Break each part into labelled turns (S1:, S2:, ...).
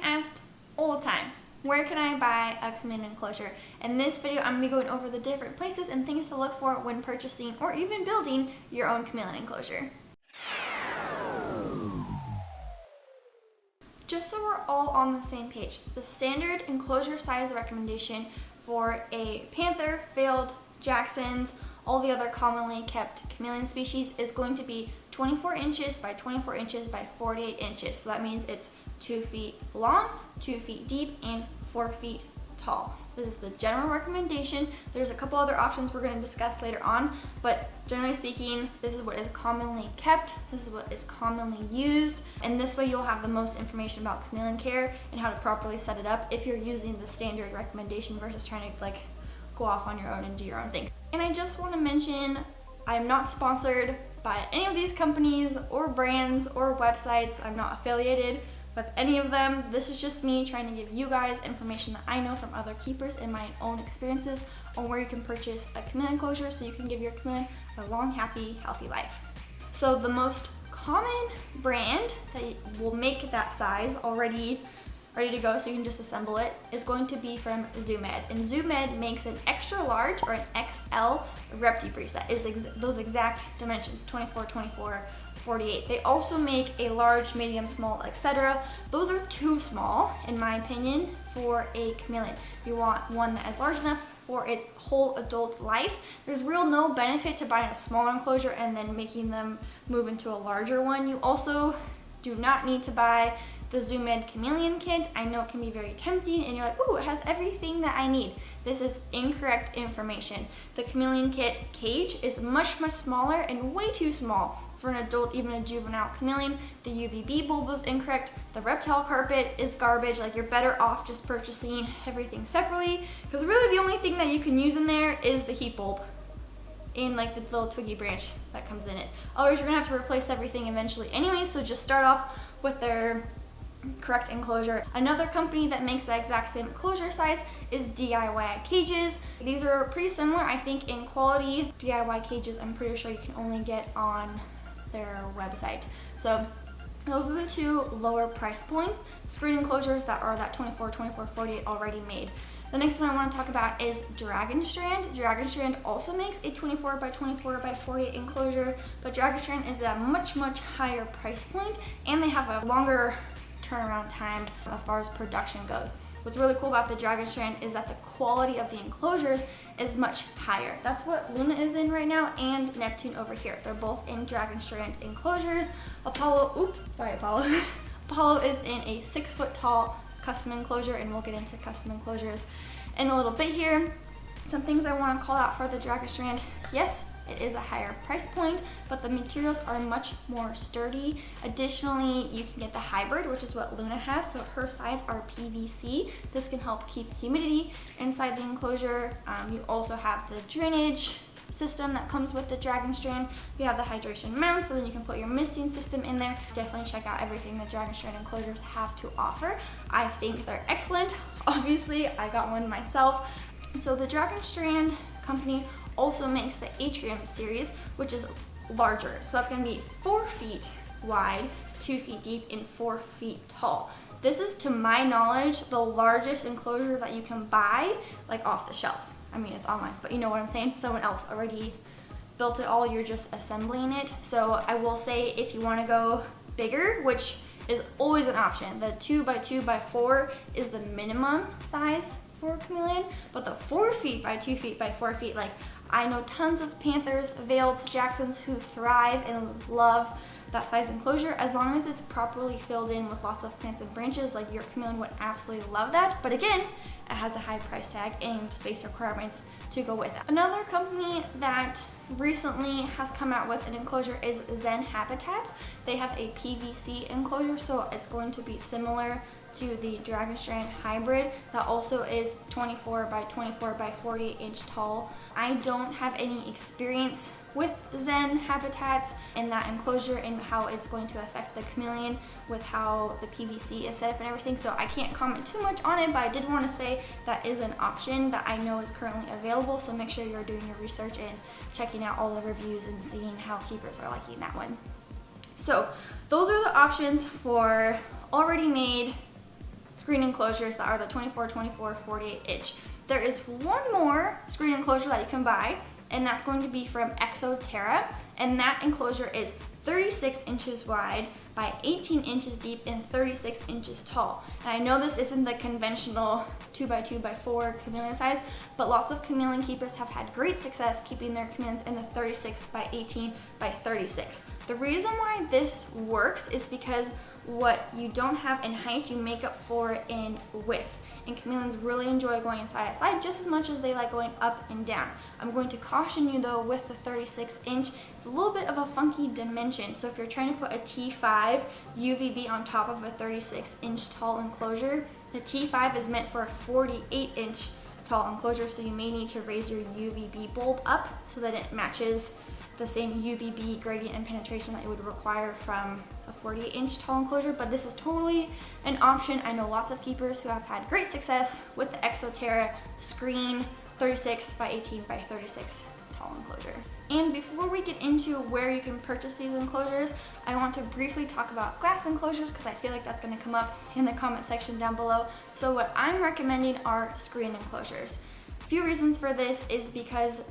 S1: asked all the time, where can I buy a chameleon enclosure? In this video, I'm going to be going over the different places and things to look for when purchasing or even building your own chameleon enclosure. Just so we're all on the same page, the standard enclosure size recommendation for a panther, veiled, Jacksons, all the other commonly kept chameleon species is going to be 24 inches by 24 inches by 48 inches. So that means it's 2 feet long, 2 feet deep, and 4 feet tall. This is the general recommendation. There's a couple other options we're going to discuss later on, but generally speaking, this is what is commonly kept, this is what is commonly used, and this way you'll have the most information about chameleon care and how to properly set it up if you're using the standard recommendation versus trying to go off on your own and do your own thing. And I just want to mention, I'm not sponsored by any of these companies or brands or websites. I'm not affiliated with any of them. This is just me trying to give you guys information that I know from other keepers and my own experiences on where you can purchase a chameleon enclosure so you can give your chameleon a long, happy, healthy life. So the most common brand that will make that size already ready to go so you can just assemble it is going to be from Zen Habitats. And Zen Habitats makes an extra large or an XL Reptibreeze that is those exact dimensions, 24, 24, 48. They also make a large, medium, small, etc. Those are too small, in my opinion, for a chameleon. You want one that is large enough for its whole adult life. There's no benefit to buying a smaller enclosure and then making them move into a larger one. You also do not need to buy the Zen Habitats chameleon kit. I know it can be very tempting and you're like, ooh, it has everything that I need. This is incorrect information. The chameleon kit cage is much, much smaller and way too small for an adult, even a juvenile chameleon. The UVB bulb was incorrect. The reptile carpet is garbage. You're better off just purchasing everything separately, because really the only thing that you can use in there is the heat bulb in the little twiggy branch that comes in it. Otherwise you're gonna have to replace everything eventually anyway, so just start off with their correct enclosure. Another company that makes the exact same enclosure size is DIY Cages. These are pretty similar, I think, in quality. DIY Cages, I'm pretty sure you can only get on their website. So those are the two lower price points. Screen enclosures that are that 24, 24, 48 already made. The next one I want to talk about is Strand. Strand also makes a 24 by 24 by 48 enclosure, but Strand is at a much, much higher price point, and they have a longer turnaround time as far as production goes. What's really cool about the Strand is that the quality of the enclosures is much higher. That's what Luna is in right now, and Neptune over here. They're both in Strand enclosures. Apollo is in a 6-foot tall custom enclosure, and we'll get into custom enclosures in a little bit here. Some things I want to call out for the Strand. Yes, it is a higher price point, but the materials are much more sturdy. Additionally, you can get the hybrid, which is what Luna has, so her sides are PVC. This can help keep humidity inside the enclosure. You also have the drainage system that comes with the Strand. You have the hydration mount, so then you can put your misting system in there. Definitely check out everything the Strand enclosures have to offer. I think they're excellent. Obviously, I got one myself. So the Strand company also makes the Atrium series, which is larger. So that's going to be 4 feet wide, 2 feet deep, and 4 feet tall. This is, to my knowledge, the largest enclosure that you can buy off the shelf. I mean, it's online, but you know what I'm saying. Someone else already built it all. You're just assembling it. So I will say, if you want to go bigger, which is always an option, the 2 by 2 by 4 is the minimum size for a chameleon, but the 4 feet by 2 feet by 4 feet, I know tons of panthers, veileds, Jacksons who thrive and love that size enclosure, as long as it's properly filled in with lots of plants and branches. Your chameleon would absolutely love that, but again, it has a high price tag and space requirements to go with it. Another company that recently has come out with an enclosure is Zen Habitats. They have a PVC enclosure, so it's going to be similar to the Strand hybrid that also is 24 by 24 by 48 inch tall. I don't have any experience with Zen Habitats and that enclosure and how it's going to affect the chameleon with how the PVC is set up and everything, so I can't comment too much on it, but I did want to say that is an option that I know is currently available, so make sure you're doing your research and checking out all the reviews and seeing how keepers are liking that one. So those are the options for already made screen enclosures that are the 24, 24, 48 inch. There is one more screen enclosure that you can buy, and that's going to be from Exoterra, and that enclosure is 36 inches wide by 18 inches deep and 36 inches tall. And I know this isn't the conventional 2x2x4 chameleon size, but lots of chameleon keepers have had great success keeping their chameleons in the 36 by 18 by 36. The reason why this works is because what you don't have in height, you make up for in width. And chameleons really enjoy going side to side just as much as they like going up and down. I'm going to caution you though, with the 36 inch, it's a little bit of a funky dimension. So if you're trying to put a T5 UVB on top of a 36 inch tall enclosure, the T5 is meant for a 48 inch tall enclosure, so you may need to raise your UVB bulb up so that it matches the same UVB gradient and penetration that you would require from a 48 inch tall enclosure, but this is totally an option. I know lots of keepers who have had great success with the Exoterra screen 36 by 18 by 36 tall enclosure. And before we get into where you can purchase these enclosures, I want to briefly talk about glass enclosures because I feel like that's going to come up in the comment section down below. So what I'm recommending are screen enclosures. A few reasons for this is because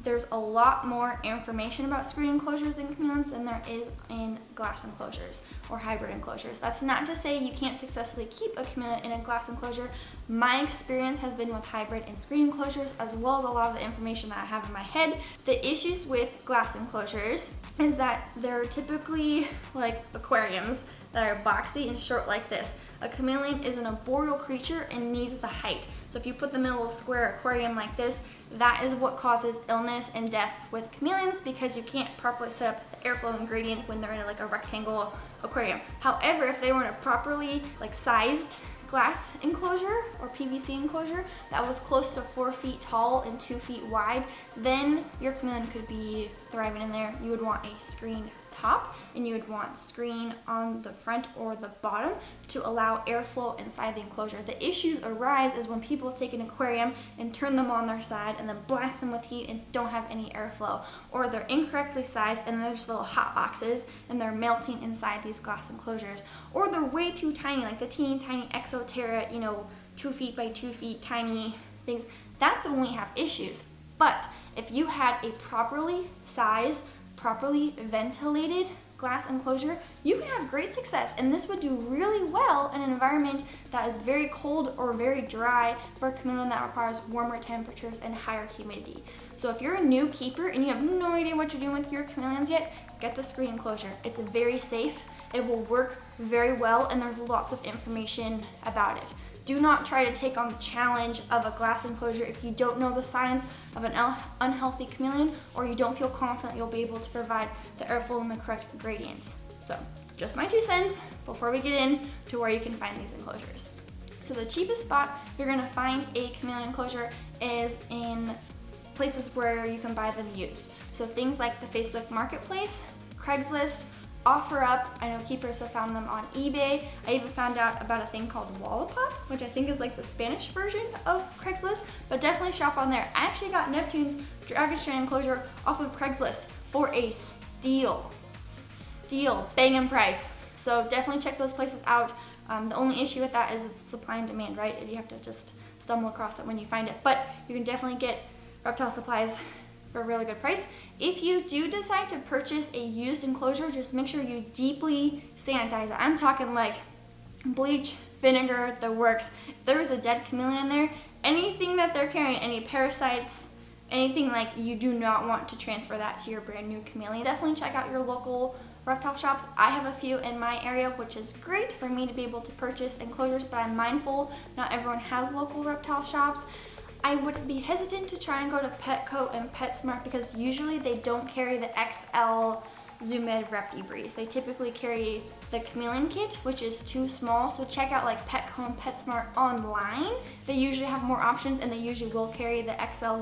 S1: there's a lot more information about screen enclosures in chameleons than there is in glass enclosures or hybrid enclosures. That's not to say you can't successfully keep a chameleon in a glass enclosure. My experience has been with hybrid and screen enclosures, as well as a lot of the information that I have in my head. The issues with glass enclosures is that they're typically like aquariums that are boxy and short like this. A chameleon is an arboreal creature and needs the height. So if you put them in a little square aquarium like this, that is what causes illness and death with chameleons, because you can't properly set up the airflow and gradient when they're in like a rectangle aquarium. However, if they were in a properly like sized glass enclosure or PVC enclosure that was close to 4 feet tall and 2 feet wide, then your chameleon could be thriving in there. You would want a screen top and you would want screen on the front or the bottom to allow airflow inside the enclosure. The issues arise is when people take an aquarium and turn them on their side and then blast them with heat and don't have any airflow, or they're incorrectly sized and they're just little hot boxes and they're melting inside these glass enclosures, or they're way too tiny, like the teeny tiny Exoterra, 2 feet by 2 feet tiny things. That's when we have issues. But if you had a properly sized, properly ventilated glass enclosure, you can have great success, and this would do really well in an environment that is very cold or very dry for a chameleon that requires warmer temperatures and higher humidity. So if you're a new keeper and you have no idea what you're doing with your chameleons yet, get the screen enclosure. It's very safe, it will work very well, and there's lots of information about it. Do not try to take on the challenge of a glass enclosure if you don't know the science of an unhealthy chameleon, or you don't feel confident you'll be able to provide the airflow and the correct gradients. So, just my 2 cents before we get in to where you can find these enclosures. So the cheapest spot you're gonna find a chameleon enclosure is in places where you can buy them used. So things like the Facebook Marketplace, Craigslist, OfferUp. I know keepers have found them on eBay. I even found out about a thing called Wallapop, which I think is like the Spanish version of Craigslist, but definitely shop on there. I actually got Neptune's Dragon Strand enclosure off of Craigslist for a steal, banging price. So definitely check those places out. The only issue with that is it's supply and demand, right? You have to just stumble across it when you find it, but you can definitely get reptile supplies for a really good price. If you do decide to purchase a used enclosure, just make sure you deeply sanitize it. I'm talking like bleach, vinegar, the works. If there is a dead chameleon in there, anything that they're carrying, any parasites, anything, like, you do not want to transfer that to your brand new chameleon. Definitely check out your local reptile shops. I have a few in my area, which is great for me to be able to purchase enclosures, but I'm mindful not everyone has local reptile shops. I would be hesitant to try and go to Petco and PetSmart because usually they don't carry the XL Reptibreeze. They typically carry the chameleon kit, which is too small, so check out like Petco and PetSmart online. They usually have more options, and they usually will carry the XL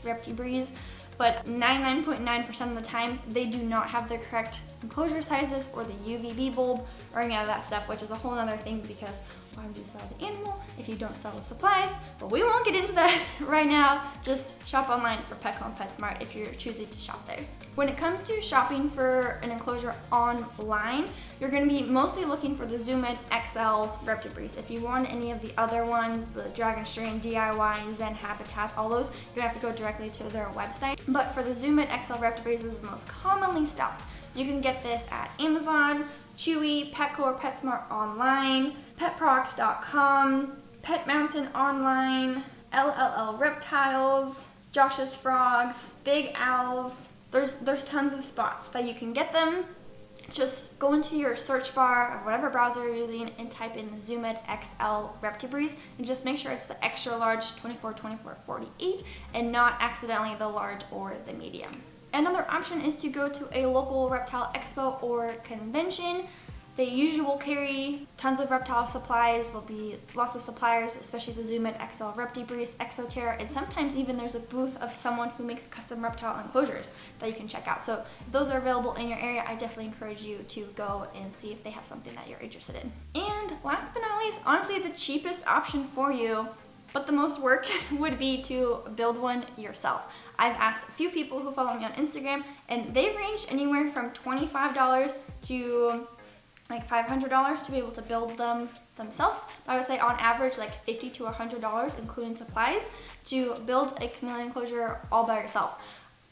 S1: Reptibreeze, but 99.9% of the time they do not have the correct enclosure sizes or the UVB bulb or any of that stuff, which is a whole other thing because why would you sell the animal if you don't sell the supplies? But we won't get into that right now. Just shop online for Petco and PetSmart if you're choosing to shop there. When it comes to shopping for an enclosure online, you're going to be mostly looking for the Zoom XL Reptibreeze. If you want any of the other ones, the Dragon Strand, DIY, Zen Habitats, all those, you're going to have to go directly to their website. But for the Zoom XL Reptibreeze is the most commonly stocked. You can get this at Amazon, Chewy, Petco or PetSmart online, petproducts.com, Pet Mountain online, LLL Reptiles, Josh's Frogs, Big Owls. There's tons of spots that you can get them. Just go into your search bar of whatever browser you're using and type in the Zoom XL Reptibreeze and just make sure it's the extra large 24, 24, 48 and not accidentally the large or the medium. Another option is to go to a local reptile expo or convention. They usually will carry tons of reptile supplies. There'll be lots of suppliers, especially the Zoom XL Reptibreeze, Exoterra, and sometimes even there's a booth of someone who makes custom reptile enclosures that you can check out. So if those are available in your area, I definitely encourage you to go and see if they have something that you're interested in. And last but not least, honestly, the cheapest option for you, but the most work, would be to build one yourself. I've asked a few people who follow me on Instagram, and they range anywhere from $25 to like $500 to be able to build them themselves. But I would say on average like $50 to $100, including supplies, to build a chameleon enclosure all by yourself.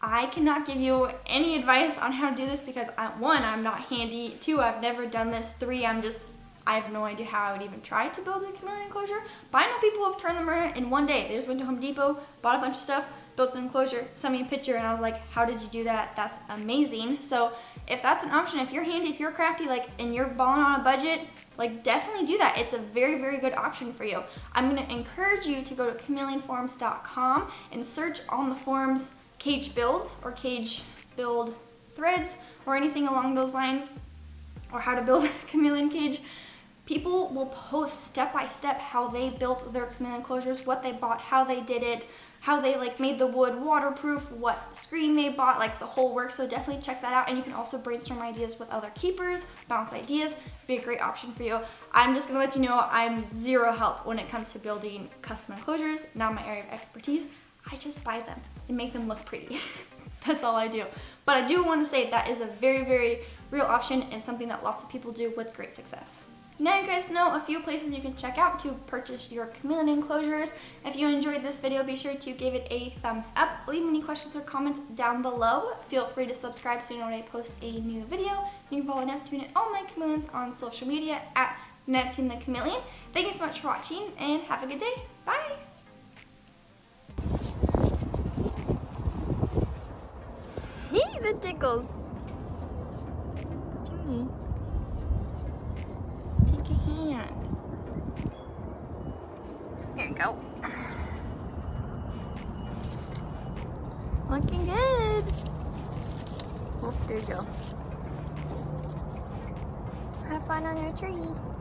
S1: I cannot give you any advice on how to do this because one, I'm not handy, two, I've never done this, three, I have no idea how I would even try to build a chameleon enclosure. But I know people who have turned them around in one day. They just went to Home Depot, bought a bunch of stuff, built an enclosure, sent me a picture, and I was like, how did you do that? That's amazing. So if that's an option, if you're handy, if you're crafty, like, and you're balling on a budget, like, definitely do that. It's a very, very good option for you. I'm gonna encourage you to go to chameleonforums.com and search on the forums cage builds or cage build threads or anything along those lines, or how to build a chameleon cage. People will post step by step how they built their chameleon enclosures, what they bought, how they did it, how they like made the wood waterproof, what screen they bought, like the whole work. So definitely check that out, and you can also brainstorm ideas with other keepers, bounce ideas. It'd be a great option for you. I'm just gonna let you know I'm zero help when it comes to building custom enclosures, not my area of expertise. I just buy them and make them look pretty. That's all I do. But I do want to say that is a very, very real option and something that lots of people do with great success. Now you guys know a few places you can check out to purchase your chameleon enclosures. If you enjoyed this video, be sure to give it a thumbs up. Leave any questions or comments down below. Feel free to subscribe so you know when I post a new video. You can follow Neptune and all my chameleons on social media at Neptune the Chameleon. Thank you so much for watching and have a good day. Bye! Hey, the tickles! Tony. Take a hand. There you go. Looking good. Oh, there you go. Have fun on your tree.